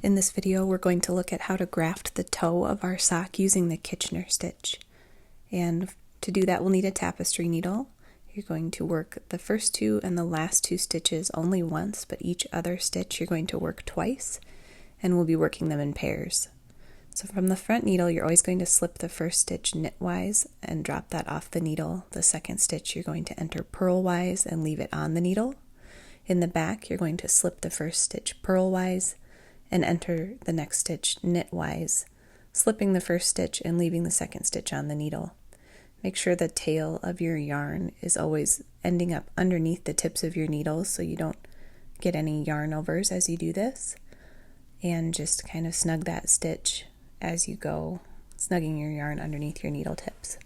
In this video, we're going to look at how to graft the toe of our sock using the Kitchener stitch. And to do that, we'll need a tapestry needle. You're going to work the first two and the last two stitches only once, but each other stitch you're going to work twice, and we'll be working them in pairs. So from the front needle, you're always going to slip the first stitch knitwise and drop that off the needle. The second stitch you're going to enter purlwise and leave it on the needle. In the back, you're going to slip the first stitch purlwise and enter the next stitch knitwise, slipping the first stitch and leaving the second stitch on the needle. Make sure the tail of your yarn is always ending up underneath the tips of your needles so you don't get any yarn overs as you do this. And just kind of snug that stitch as you go, snugging your yarn underneath your needle tips.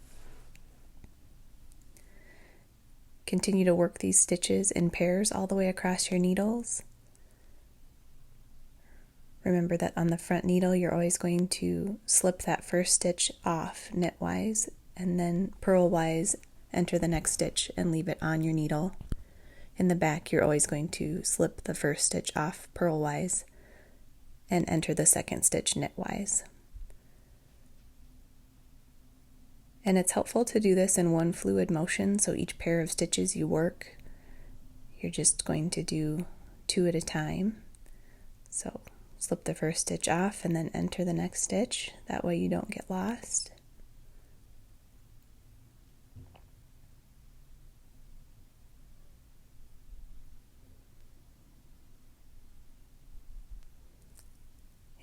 Continue to work these stitches in pairs all the way across your needles. Remember that on the front needle, you're always going to slip that first stitch off knitwise and then purlwise enter the next stitch and leave it on your needle. In the back, you're always going to slip the first stitch off purlwise and enter the second stitch knitwise. And it's helpful to do this in one fluid motion, so each pair of stitches you work, you're just going to do two at a time. So slip the first stitch off and then enter the next stitch. That way you don't get lost.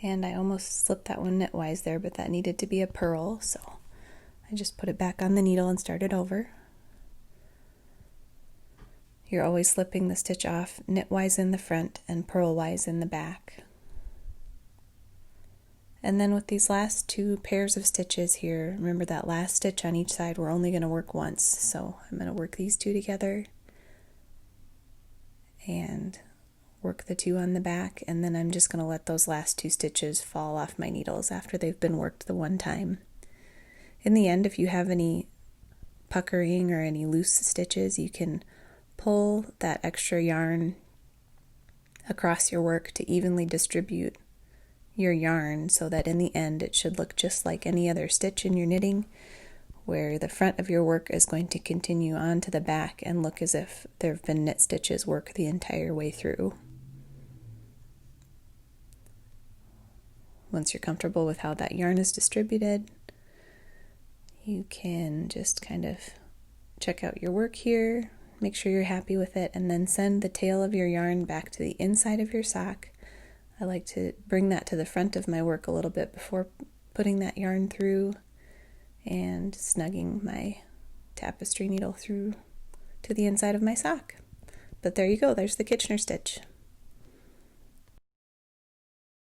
And I almost slipped that one knitwise there, but that needed to be a purl, so I just put it back on the needle and started over. You're always slipping the stitch off knitwise in the front and purlwise in the back. And then with these last two pairs of stitches here, remember that last stitch on each side we're only going to work once, so I'm going to work these two together and work the two on the back, and then I'm just going to let those last two stitches fall off my needles after they've been worked the one time. In the end, if you have any puckering or any loose stitches, you can pull that extra yarn across your work to evenly distribute your yarn so that in the end it should look just like any other stitch in your knitting, where the front of your work is going to continue on to the back and look as if there have been knit stitches work the entire way through. Once you're comfortable with how that yarn is distributed, you can just kind of check out your work here, make sure you're happy with it, and then send the tail of your yarn back to the inside of your sock. I like to bring that to the front of my work a little bit before putting that yarn through and snugging my tapestry needle through to the inside of my sock. But there you go, there's the Kitchener stitch.